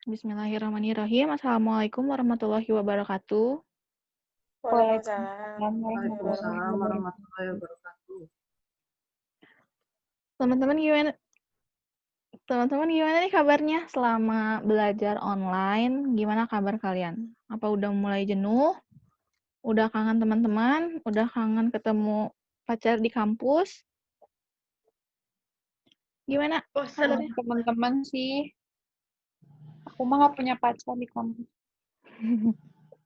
Bismillahirrahmanirrahim. Assalamualaikum warahmatullahi wabarakatuh. Waalaikumsalam warahmatullahi Waalaikumsalam wabarakatuh. warahmatullahi wabarakatuh. Teman-teman gimana? Teman-teman gimana nih kabarnya selama belajar online? Gimana kabar kalian? Apa udah mulai jenuh? Udah kangen teman-teman? Udah kangen ketemu pacar di kampus? Gimana kabarnya? Teman-teman sih, aku mah gak punya pacar di kampus.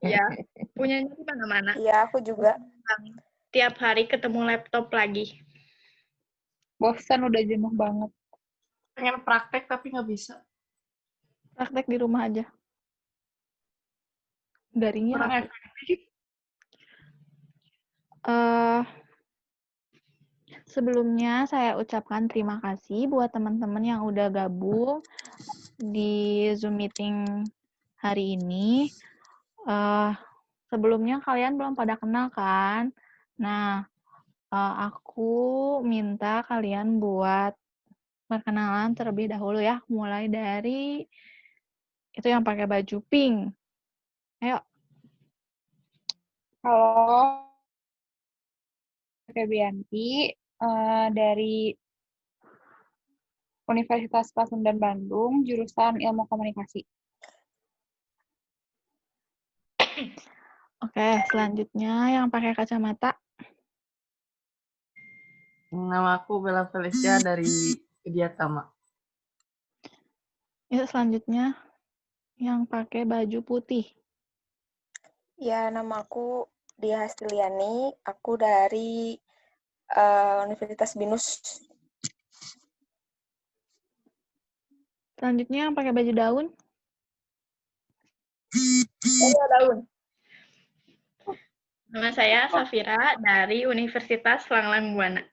Ya, punyanya di mana-mana. Iya, aku juga. Tiap hari ketemu laptop lagi. Bosan, udah jenuh banget. Pengen praktek tapi nggak bisa. Praktek di rumah aja. Daringnya Kurang apa? efektif. Sebelumnya saya ucapkan terima kasih buat teman-teman yang udah gabung di Zoom meeting hari ini. Sebelumnya kalian belum pada kenal kan? Nah, aku minta kalian buat perkenalan terlebih dahulu ya, mulai dari itu yang pakai baju pink. Ayo. Halo, Febrianti dari Universitas Pasundan Bandung, jurusan Ilmu Komunikasi. Oke, selanjutnya yang pakai kacamata. Nama aku Bella Felicia dari Widyatama. Itu selanjutnya yang pakai baju putih. Ya, nama aku Dia Hastiliani. Aku dari Universitas Binus. Selanjutnya yang pakai baju daun. Daun. Nama saya Safira dari Universitas Langlang Buana.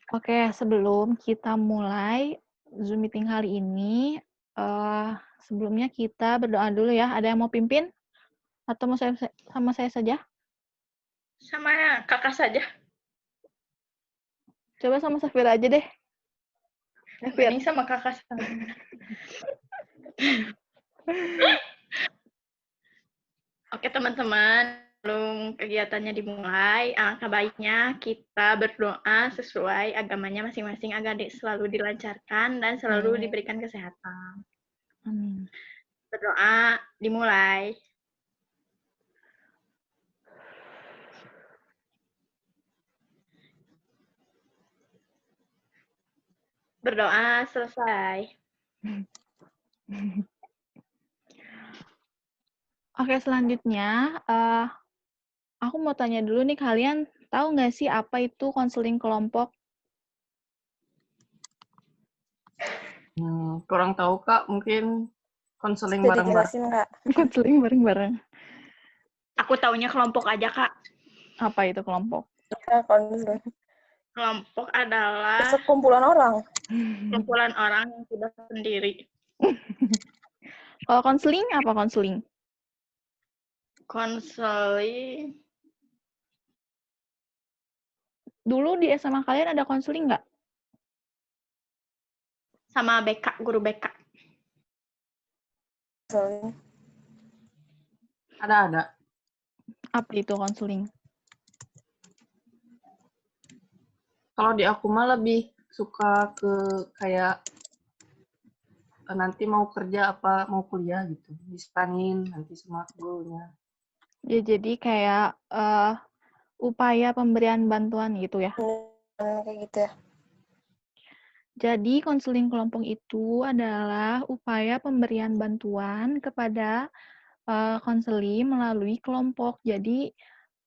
Oke, sebelum kita mulai Zoom meeting hari ini, sebelumnya kita berdoa dulu ya. Ada yang mau pimpin? Atau mau sama saya saja? Sama kakak saja. Coba sama Safira aja deh. Safira. Ini sama kakak saja. Oke teman-teman, sebelum kegiatannya dimulai, alangkah baiknya kita berdoa sesuai agamanya masing-masing agar selalu dilancarkan dan selalu diberikan kesehatan. Amin. Berdoa dimulai. Berdoa selesai. Oke, selanjutnya aku mau tanya dulu nih, kalian tahu nggak sih apa itu konseling kelompok? Kurang tahu Kak, mungkin konseling Bisa bareng-bareng. dijelasin nggak? Konseling bareng-bareng. Aku taunya kelompok aja, Kak. Apa itu kelompok? Ya, konseling. Kelompok adalah Sekumpulan orang. kumpulan orang yang sudah sendiri. Kalau konseling, apa konseling? Konseling. Dulu di SMA kalian ada konseling nggak? Sama BK, guru BK. Konseling. Ada. Apa itu konseling? Kalau di aku mah lebih suka ke kayak nanti mau kerja apa mau kuliah gitu. Diseranin nanti sama gurunya. Ya, jadi kayak upaya pemberian bantuan gitu ya. Kayak gitu ya. Jadi konseling kelompok itu adalah upaya pemberian bantuan kepada konseli melalui kelompok. Jadi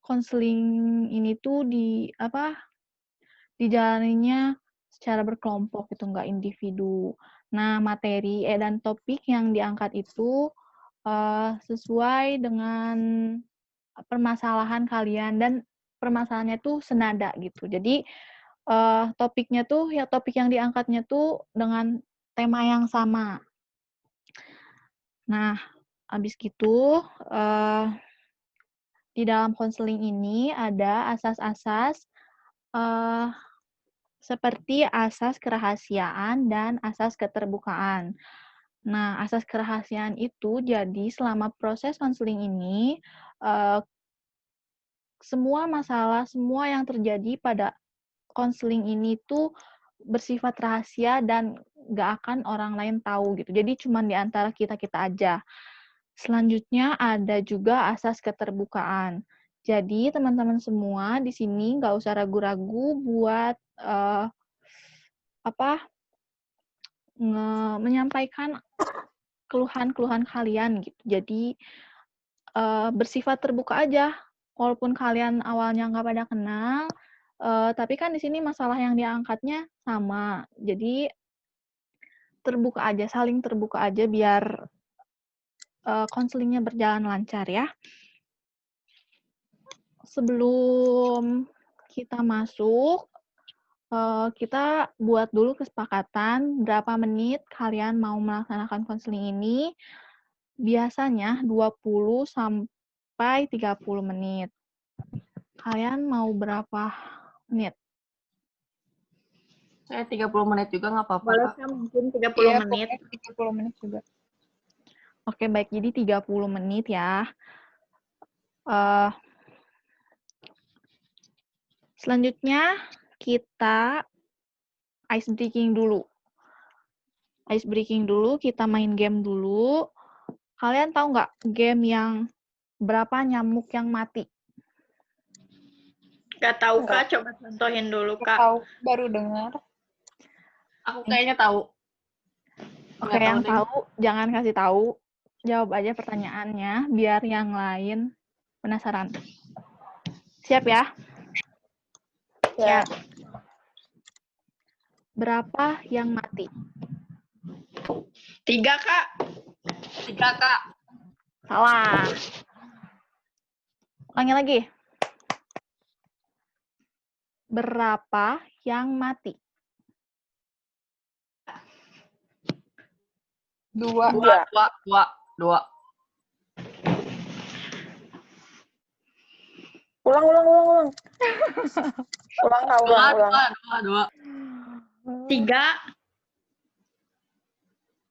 konseling ini tuh dijalaninya secara berkelompok gitu, nggak individu. Nah, materi dan topik yang diangkat itu sesuai dengan permasalahan kalian dan permasalahannya tuh senada gitu. Jadi topik yang diangkatnya tuh dengan tema yang sama. Nah, habis gitu di dalam konseling ini ada asas-asas seperti asas kerahasiaan dan asas keterbukaan. Nah, asas kerahasiaan itu jadi selama proses konseling ini, semua masalah, semua yang terjadi pada konseling ini tuh bersifat rahasia dan nggak akan orang lain tahu gitu. Jadi cuma di antara kita-kita aja. Selanjutnya ada juga asas keterbukaan. Jadi teman-teman semua di sini nggak usah ragu-ragu buat menyampaikan keluhan-keluhan kalian gitu. Jadi bersifat terbuka aja. Walaupun kalian awalnya nggak pada kenal, tapi kan di sini masalah yang diangkatnya sama. Jadi terbuka aja, saling terbuka aja biar konselingnya berjalan lancar ya. Sebelum kita masuk, kita buat dulu kesepakatan berapa menit kalian mau melaksanakan konseling ini. Biasanya 20 sampai 30 menit. Kalian mau berapa menit? Saya 30 menit juga nggak apa-apa, Boleh Kak. kan mungkin 30 Iya, menit. pokoknya 30 menit juga. Oke, baik. Jadi 30 menit ya. Selanjutnya, kita ice breaking dulu. Ice breaking dulu, kita main game dulu. Kalian tahu nggak game yang berapa nyamuk yang mati? Gak tahu Enggak. Kak, coba contohin dulu Aku Kak. tahu, baru dengar. Aku kayaknya tahu. Oke, Nggak yang deh. tahu jangan kasih tahu. Jawab aja pertanyaannya biar yang lain penasaran. Siap ya? Ya. Berapa yang mati? 3 Kak. 3, Kak. Salah. Ulangi lagi. Berapa yang mati? 2. 2. Ulang. Ulang, Kak, ulang. 2. 3.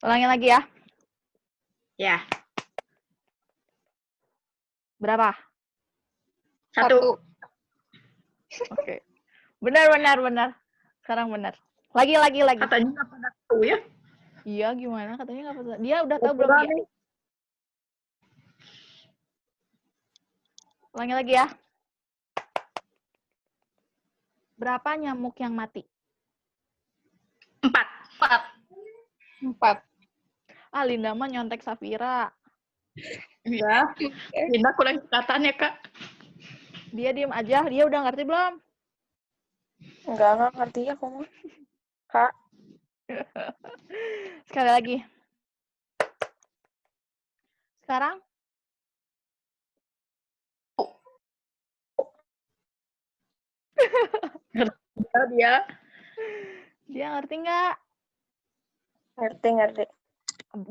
Ulangi lagi ya. Ya. Berapa? 1. Oke. Benar. Sekarang benar. Lagi. Katanya nggak pada tahu ya. Iya, gimana? Katanya nggak pernah. Dia udah tahu belum Pura-pura dia? nih. Ulangi lagi ya. Berapa nyamuk yang mati? 4. 4. Ah, Linda mah nyontek Safira. Iya. Linda kurang catatannya Kak. Dia diem aja. Dia udah ngerti belum? Enggak ngerti aku mah. Kak, Sekali lagi. Sekarang? Dia. Dia ngerti nggak? ngerti.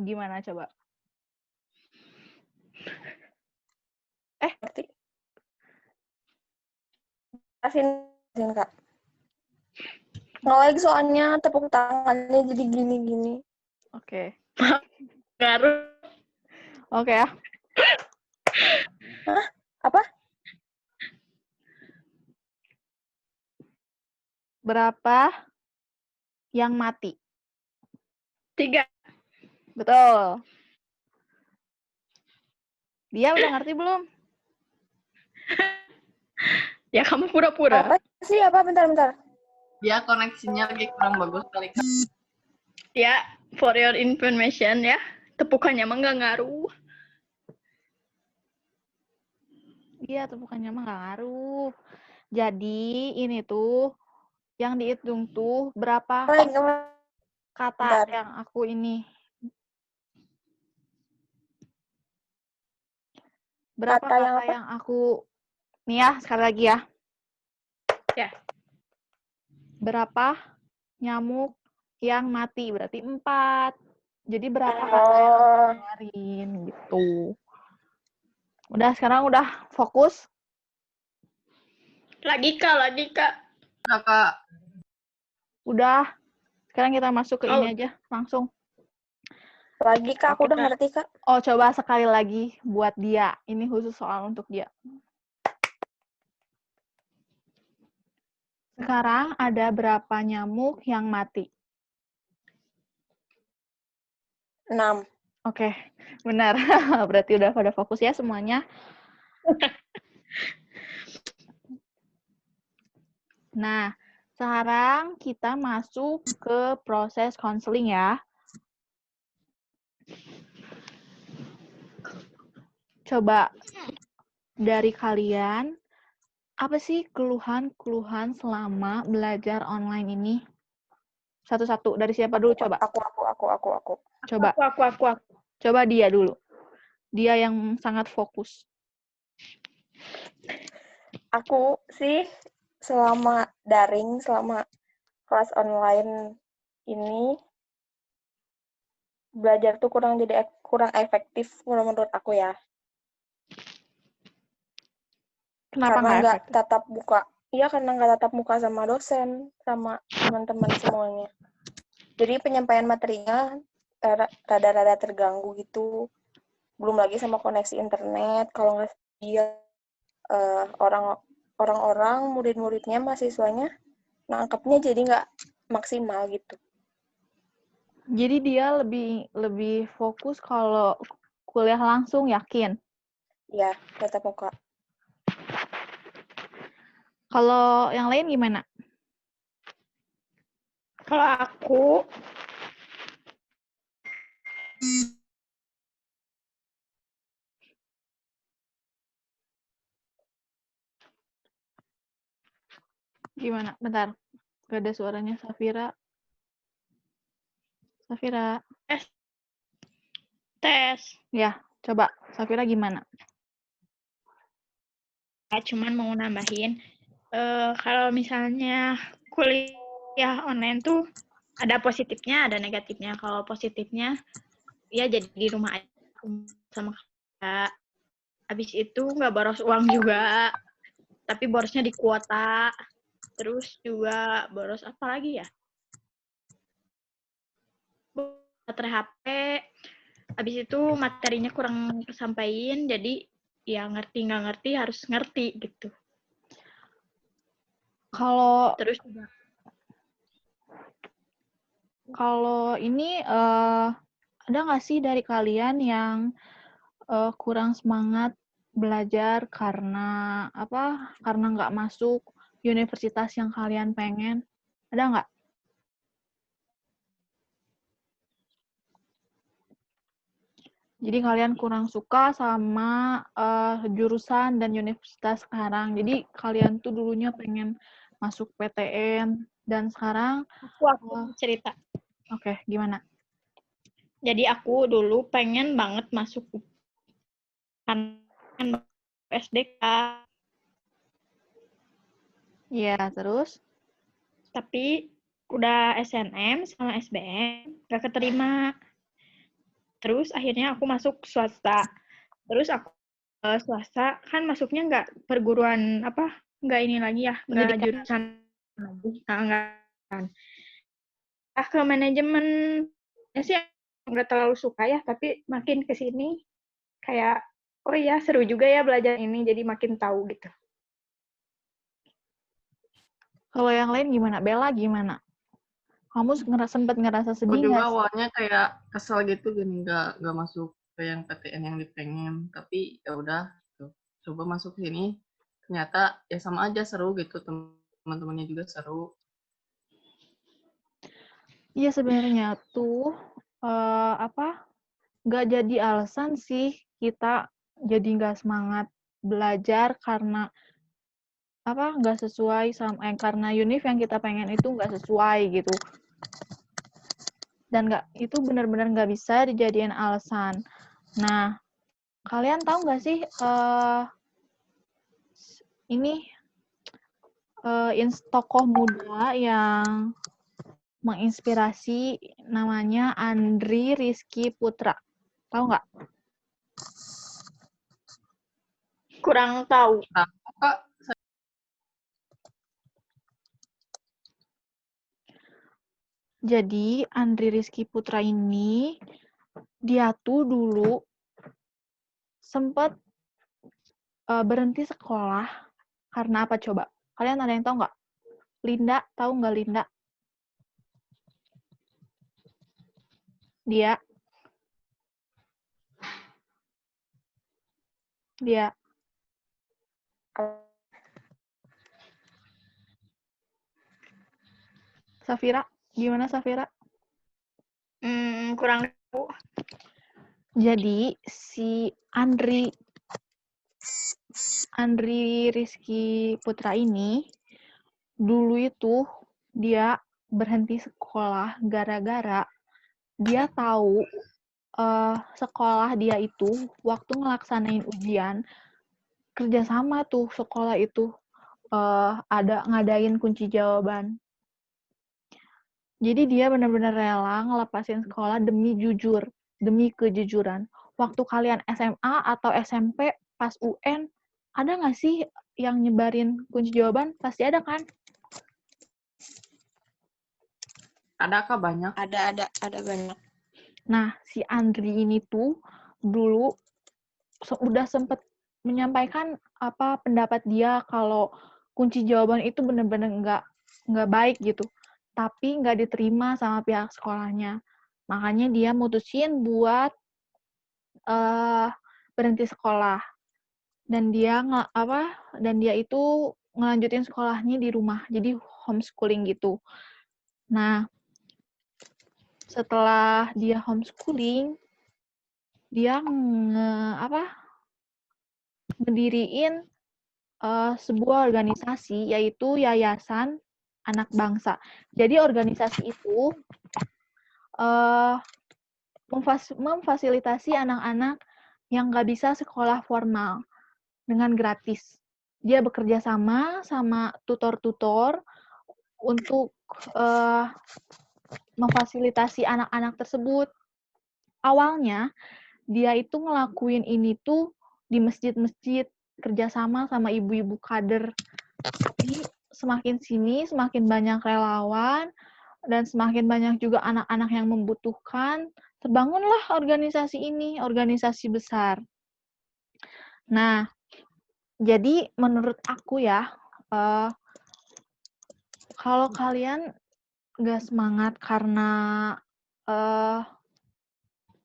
Gimana coba? Ngerti. Asin, Kak. Ngelag soalnya tepuk tangannya jadi gini-gini. Oke. Ngaruh. Oke ya. Hah? Apa? Berapa yang mati? 3. Betul. Dia udah ngerti belum? Ya kamu pura-pura. Apa sih? Apa? Bentar. Dia koneksinya lagi kurang bagus kali, Kak. Ya, for your information ya. Tepukannya mah nggak ngaruh. Iya, tepukannya mah nggak ngaruh. Jadi, ini tuh, yang dihitung tuh berapa kata Bentar. yang aku ini. Berapa Kata yang kata apa? yang aku... Nih ya, sekali lagi ya. Ya. Berapa nyamuk yang mati? Berarti 4. Jadi berapa kata yang aku keluarin gitu. Udah, sekarang udah fokus. Lagi Kak. Nah, Kak. Udah. Sekarang kita masuk ke Oh, ini aja langsung. Lagi Kak, aku Oke, udah Kak. ngerti Kak. Oh, coba sekali lagi buat dia. Ini khusus soal untuk dia. Sekarang ada berapa nyamuk yang mati? 6. Oke, benar. Berarti udah pada fokus ya semuanya. Nah, sekarang kita masuk ke proses konseling ya. Coba dari kalian, apa sih keluhan-keluhan selama belajar online ini? Satu-satu, dari siapa dulu coba? Aku. Coba, Aku. coba dia dulu. Dia yang sangat fokus. Aku sih selama daring, selama kelas online ini belajar tuh kurang efektif menurut aku ya. Kenapa Karena nggak nggak efektif? tatap muka. Iya, karena nggak tatap muka sama dosen, sama teman-teman semuanya. Jadi penyampaian materinya rada-rada terganggu gitu. Belum lagi sama koneksi internet. Kalau nggak dia orang-orang, murid-muridnya, mahasiswanya nangkepnya jadi nggak maksimal gitu. Jadi dia lebih fokus kalau kuliah langsung, yakin? Ya, tatap muka. Kalau yang lain gimana? Kalau aku, Gimana? Bentar. Gak ada suaranya Safira. Safira. tes. Ya, coba. Safira gimana? Cuman mau nambahin, kalau misalnya kuliah online tuh ada positifnya, ada negatifnya. Kalau positifnya, ya jadi di rumah aja sama kakak. Habis itu nggak boros uang juga, tapi borosnya di kuota. Terus juga boros apa lagi ya? Baterai HP. Habis itu materinya kurang kesampaian, jadi ya ngerti nggak ngerti harus ngerti gitu. Terus juga Kalau ini ada nggak sih dari kalian yang kurang semangat belajar karena apa? Karena nggak masuk universitas yang kalian pengen? Ada nggak? Jadi kalian kurang suka sama jurusan dan universitas sekarang. Jadi kalian tuh dulunya pengen masuk PTN dan sekarang aku cerita. Oke, gimana? Jadi aku dulu pengen banget masuk kan SDK. Iya, terus? Tapi udah SNM sama SBM gak keterima. Terus akhirnya aku masuk swasta. Terus aku swasta kan masuknya nggak perguruan apa, nggak ini lagi ya, nggak Pendidikan. jurusan lagi, nggak kan. Ke manajemen ya sih nggak terlalu suka ya, tapi makin kesini kayak oh iya seru juga ya belajar ini, jadi makin tahu gitu. Kalau yang lain gimana? Bella gimana? Kamu sempat ngerasa Aku sedih juga nggak? awalnya kayak kesel gitu gini nggak masuk ke yang PTN yang dipengen, tapi ya udah gitu. Coba masuk sini, ternyata ya sama aja seru gitu, teman-temannya juga seru. Iya sebenarnya tuh nggak jadi alasan sih kita jadi nggak semangat belajar karena nggak sesuai sama karena univ yang kita pengen itu nggak sesuai gitu. Dan itu benar-benar nggak bisa dijadiin alasan. Nah, kalian tahu nggak sih ini tokoh muda yang menginspirasi namanya Andri Rizky Putra. Tahu nggak? Kurang tahu. Kak, Jadi Andri Rizky Putra ini dia tuh dulu sempat berhenti sekolah karena apa coba? Kalian ada yang tahu nggak? Linda, tahu nggak Linda? Dia Safira, gimana Safira? Kurang tahu. Jadi si Andri Rizky Putra ini dulu itu dia berhenti sekolah gara-gara dia tahu sekolah dia itu waktu ngelaksanain ujian kerjasama tuh sekolah itu ada ngadain kunci jawaban. Jadi dia benar-benar rela ngelepasin sekolah demi jujur, demi kejujuran. Waktu kalian SMA atau SMP pas UN, ada nggak sih yang nyebarin kunci jawaban? Pasti ada kan? Adakah banyak? Ada banyak. Nah, si Andri ini tuh dulu udah sempet menyampaikan apa pendapat dia kalau kunci jawaban itu benar-benar nggak baik gitu. Tapi nggak diterima sama pihak sekolahnya. Makanya dia mutusin buat berhenti sekolah. Dan dia itu ngelanjutin sekolahnya di rumah. Jadi homeschooling gitu. Nah, setelah dia homeschooling, dia ngediriin sebuah organisasi yaitu Yayasan Anak Bangsa. Jadi organisasi itu memfasilitasi anak-anak yang nggak bisa sekolah formal dengan gratis. Dia bekerja sama tutor-tutor untuk memfasilitasi anak-anak tersebut. Awalnya, dia itu ngelakuin ini tuh di masjid-masjid, kerjasama sama ibu-ibu kader. Tapi semakin sini, semakin banyak relawan, dan semakin banyak juga anak-anak yang membutuhkan, terbangunlah organisasi ini, organisasi besar. Nah, jadi menurut aku ya, kalau kalian nggak semangat karena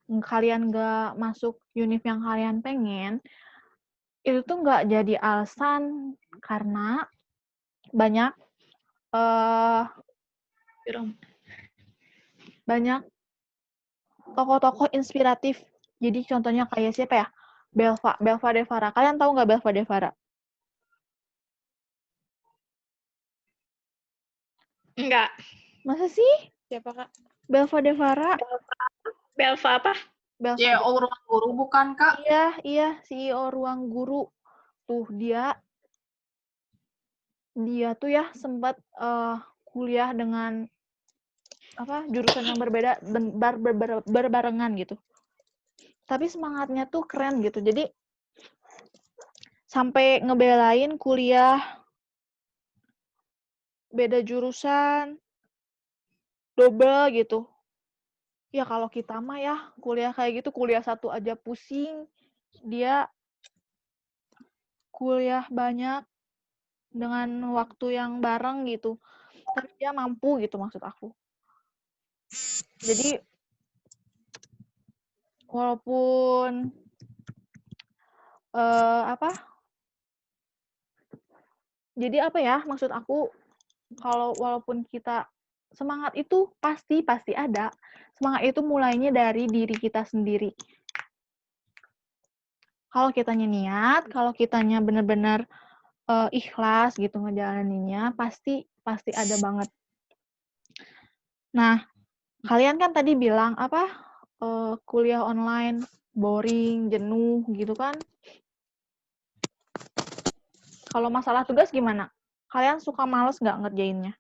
kalian nggak masuk univ yang kalian pengen, itu tuh nggak jadi alasan karena banyak tokoh-tokoh inspiratif. Jadi contohnya kayak siapa ya? Belva Devara. Kalian tahu nggak Belva Devara? Enggak. Masa sih? Siapa, Kak? Belva Devara. Belva apa? Belva CEO Ruang Guru bukan, Kak? Iya, CEO Ruang Guru. Tuh dia tuh ya sempat kuliah dengan jurusan yang berbeda berbarengan gitu. Tapi semangatnya tuh keren gitu. Jadi sampai ngebelain kuliah beda jurusan double gitu. Ya kalau kita mah ya kuliah kayak gitu, kuliah satu aja pusing. Dia kuliah banyak dengan waktu yang bareng gitu. Tapi dia mampu gitu maksud aku. Jadi walaupun jadi apa ya maksud aku, kalau walaupun kita semangat itu pasti ada. Semangat itu mulainya dari diri kita sendiri. Kalau kitanya niat, kalau kitanya benar-benar ikhlas gitu ngejalaninnya, pasti ada banget. Nah, kalian kan tadi bilang kuliah online boring, jenuh gitu kan? Kalau masalah tugas gimana? Kalian suka males nggak ngerjainnya?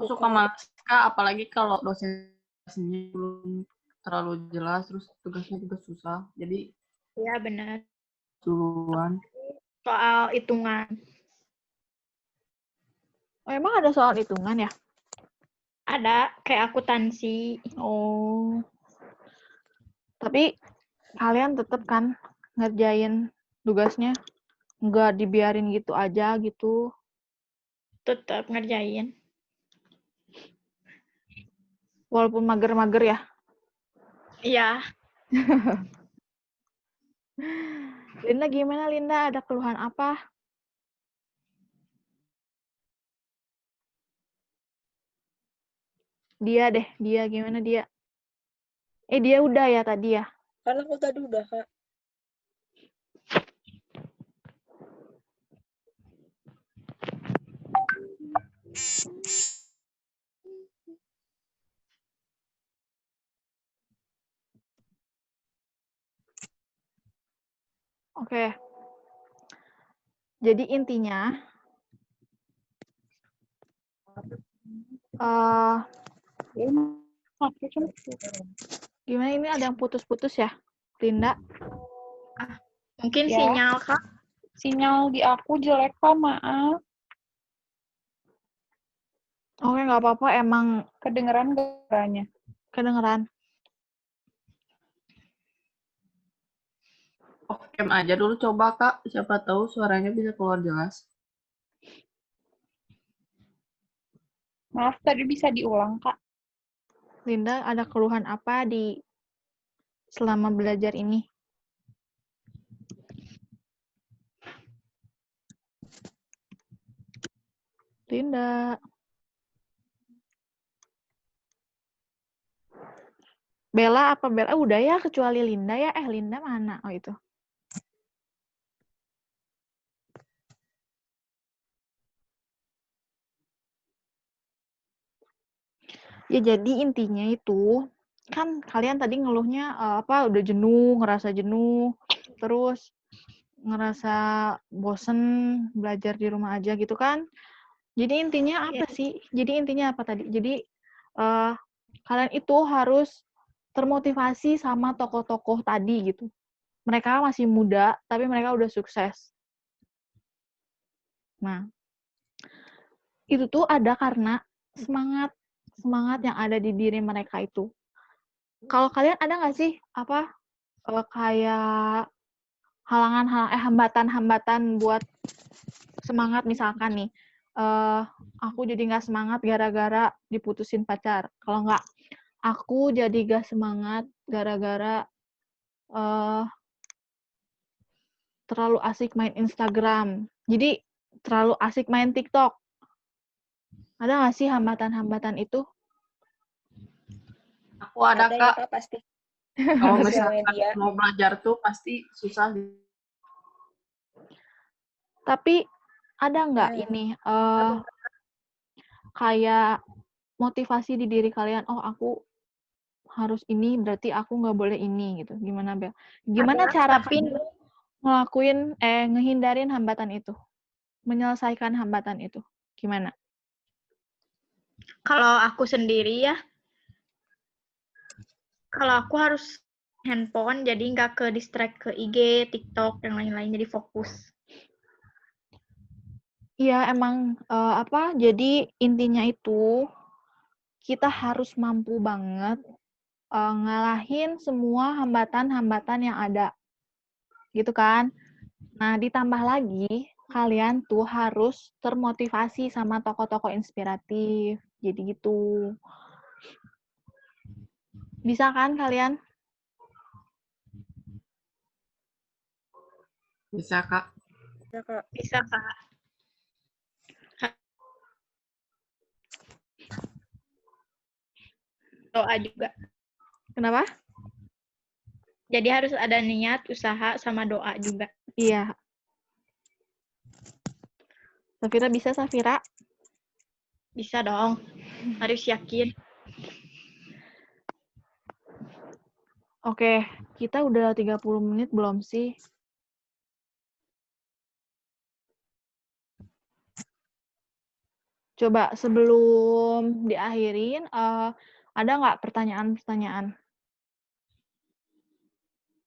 Suka males, Kak, apalagi kalau dosennya belum terlalu jelas, terus tugasnya juga susah. Jadi, Iya, benar. duluan. Soal hitungan. Oh, emang ada soal hitungan ya? Ada kayak akuntansi. Oh. Tapi kalian tetap kan ngerjain tugasnya? Nggak dibiarin gitu aja gitu? Tetap ngerjain. Walaupun mager-mager ya? Iya. Linda gimana, Linda? Ada keluhan apa? Dia deh, dia gimana dia? Dia udah ya tadi ya? Kan aku tadi udah, Kak. Oke. Jadi intinya, gimana ini ada yang putus-putus ya, Linda? Mungkin Ya. sinyal, Kak. Sinyal di aku jelek, Kak, maaf. Oke, nggak apa-apa, emang Kedengeran suaranya. kedengeran. Off cam aja dulu coba Kak, siapa tahu suaranya bisa keluar jelas. Maaf, tadi bisa diulang, Kak. Linda, ada keluhan apa selama belajar ini? Linda. Bella apa Bella? Udah ya, kecuali Linda ya. Linda mana? Oh, itu. Ya, jadi intinya itu, kan kalian tadi ngeluhnya udah jenuh, ngerasa jenuh, terus ngerasa bosen belajar di rumah aja gitu kan. Jadi intinya apa sih? Jadi intinya apa tadi? Jadi kalian itu harus termotivasi sama tokoh-tokoh tadi gitu. Mereka masih muda, tapi mereka udah sukses. Nah, itu tuh ada karena semangat yang ada di diri mereka itu. Kalau kalian ada nggak sih kayak hambatan-hambatan buat semangat, misalkan nih, aku jadi nggak semangat gara-gara diputusin pacar. Kalau nggak, aku jadi nggak semangat gara-gara terlalu asik main Instagram. Jadi terlalu asik main TikTok. Ada nggak sih hambatan-hambatan itu? Aku ada Ada ya, Kak, Kak, pasti. kalau Sosial misalkan media. mau belajar tuh pasti susah. Tapi ada nggak ini kayak motivasi di diri kalian? Oh, aku harus ini, berarti aku nggak boleh ini gitu. Gimana, Bel? Gimana cara kamu ngehindarin hambatan itu? Menyelesaikan hambatan itu? Gimana? Kalau aku sendiri ya, kalau aku harus handphone, jadi nggak ke distract ke IG, TikTok, yang lain-lain, jadi fokus. Iya, emang jadi intinya itu kita harus mampu banget ngalahin semua hambatan-hambatan yang ada. Gitu kan? Nah, ditambah lagi, kalian tuh harus termotivasi sama tokoh-tokoh inspiratif. Jadi gitu. Bisa kan kalian? Bisa Kak. Ya, Kak. Bisa, Kak. Doa juga. Kenapa? Jadi harus ada niat, usaha, sama doa juga. Iya. Safira bisa, Safira? Bisa dong. Harus yakin. Oke, kita udah 30 menit belum sih? Coba sebelum diakhirin, ada nggak pertanyaan-pertanyaan?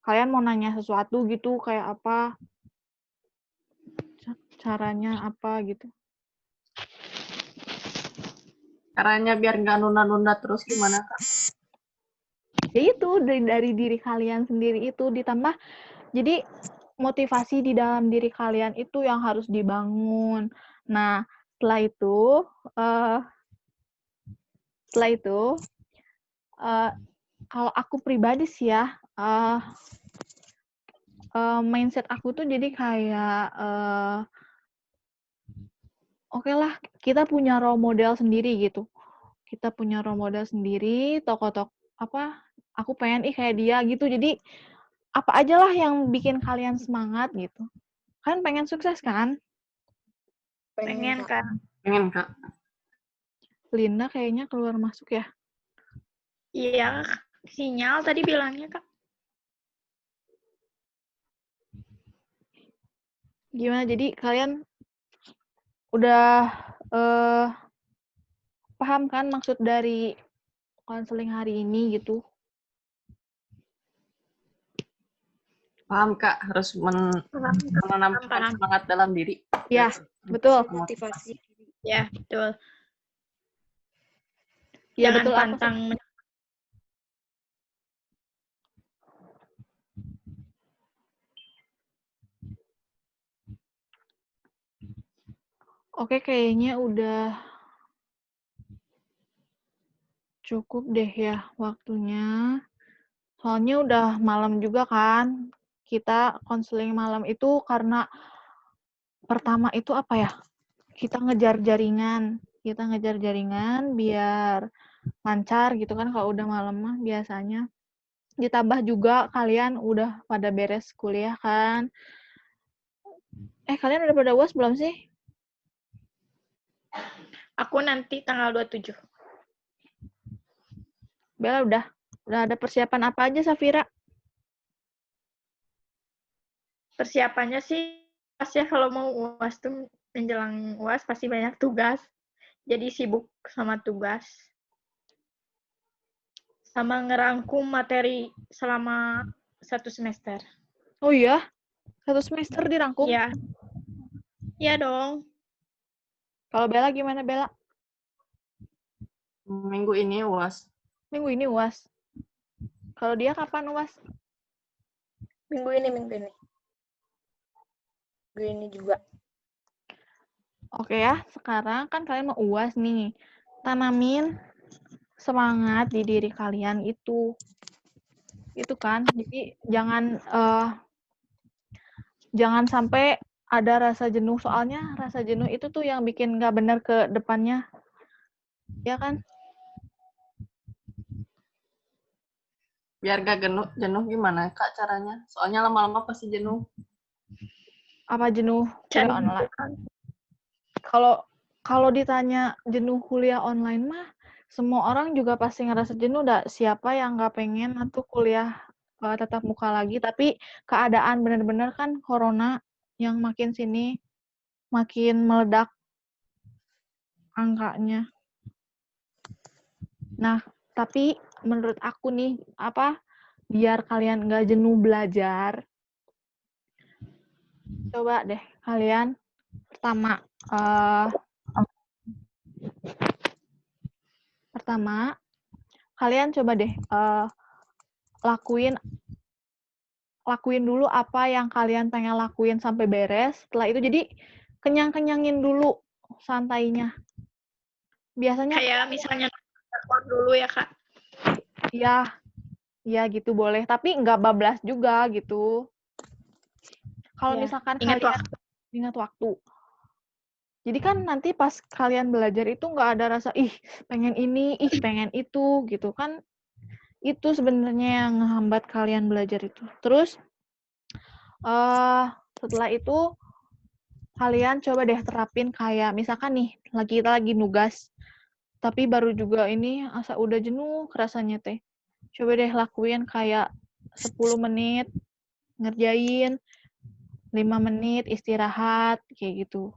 Kalian mau nanya sesuatu gitu, kayak apa? Caranya apa gitu? Caranya biar nggak nunda-nunda terus gimana, Kak? Ya itu dari diri kalian sendiri itu ditambah, jadi motivasi di dalam diri kalian itu yang harus dibangun. Nah, setelah itu kalau aku pribadi sih ya, mindset aku tuh jadi kayak oke lah, kita punya role model sendiri gitu. Kita punya role model sendiri, tokoh-tokoh aku pengen kayak dia gitu. Jadi apa aja lah yang bikin kalian semangat gitu. Kan pengen sukses kan? Pengen, Kak. Pengen, Kak. Linda kayaknya keluar masuk ya. Iya, sinyal tadi bilangnya, Kak. Gimana? Jadi kalian udah paham kan maksud dari konseling hari ini gitu? Paham, Kak. Harus menanamkan Paham. semangat dalam diri. Ya, betul. Motivasi. Ya, betul. Ya, Jangan betul. pantang. Oke, kayaknya udah cukup deh ya waktunya. Soalnya udah malam juga kan. Kita konseling malam itu karena pertama itu apa ya? Kita ngejar jaringan. Kita ngejar jaringan biar lancar gitu kan kalau udah malam mah biasanya. Ditambah juga kalian udah pada beres kuliah kan. Kalian udah pada UAS belum sih? Aku nanti tanggal 27. Bella udah ada persiapan apa aja, Safira? Persiapannya sih pas ya kalau mau UAS tuh menjelang UAS pasti banyak tugas. Jadi sibuk sama tugas. Sama ngerangkum materi selama 1 semester. Oh iya? 1 semester dirangkum? Iya. Iya dong. Kalau Bella gimana, Bella? Minggu ini UAS. Minggu ini UAS. Kalau dia kapan UAS? Minggu ini. Minggu ini juga. Oke ya, sekarang kan kalian mau UAS nih. Tanamin semangat di diri kalian itu. Itu kan. Jadi jangan sampai ada rasa jenuh. Soalnya rasa jenuh itu tuh yang bikin nggak bener ke depannya. Ya kan? Biar gak jenuh gimana, Kak, caranya? Soalnya lama-lama pasti jenuh. Apa jenuh Cari kuliah online? Kalau ditanya jenuh kuliah online mah, semua orang juga pasti ngerasa jenuh. Siapa yang nggak pengen atau kuliah tatap muka lagi? Tapi keadaan benar-benar kan corona yang makin sini makin meledak angkanya. Nah, tapi menurut aku nih, biar kalian nggak jenuh belajar, coba deh kalian pertama kalian coba deh lakuin dulu apa yang kalian pengen lakuin sampai beres. Setelah itu jadi kenyang-kenyangin dulu santainya. Biasanya kayak misalnya telepon dulu ya, Kak. Iya gitu boleh, tapi nggak bablas juga gitu. Kalau misalkan ingat waktu. Jadi kan nanti pas kalian belajar itu nggak ada rasa pengen ini, pengen itu gitu kan. Itu sebenarnya yang ngehambat kalian belajar itu. Terus setelah itu kalian coba deh terapin kayak misalkan nih kita lagi nugas tapi baru juga ini asa udah jenuh rasanya teh. Coba deh lakuin kayak 10 menit ngerjain, 5 menit istirahat kayak gitu.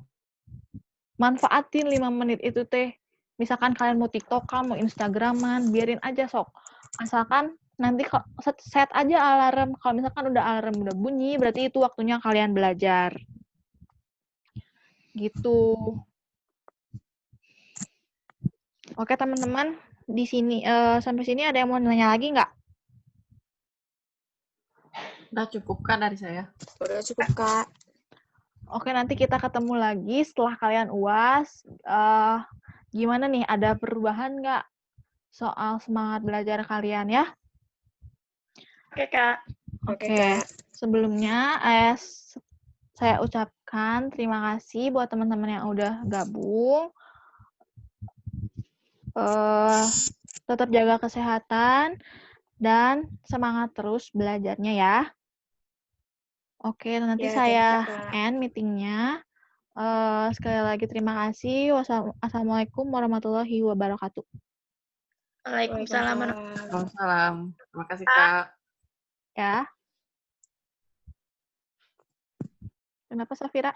Manfaatin 5 menit itu teh. Misalkan kalian mau TikTokan, mau Instagraman, biarin aja sok. Asalkan nanti set aja alarm. Kalau misalkan alarm udah bunyi, berarti itu waktunya kalian belajar. Gitu. Oke, teman-teman, di sini sampai sini ada yang mau nanya lagi nggak? Udah cukup Kak dari saya. Udah cukup, Kak. Oke, nanti kita ketemu lagi setelah kalian UAS. Gimana nih, ada perubahan nggak soal semangat belajar kalian ya? Oke, Kak. Oke, Oke, Kak. sebelumnya saya ucapkan terima kasih buat teman-teman yang udah gabung. Tetap jaga kesehatan dan semangat terus belajarnya ya. Oke, nanti Ya, saya thank you, Kak. end meetingnya. Sekali lagi terima kasih. Assalamualaikum warahmatullahi wabarakatuh. Waalaikumsalam. Waalaikumsalam. Salam. Terima kasih Kak. Ya. Kenapa, Safira?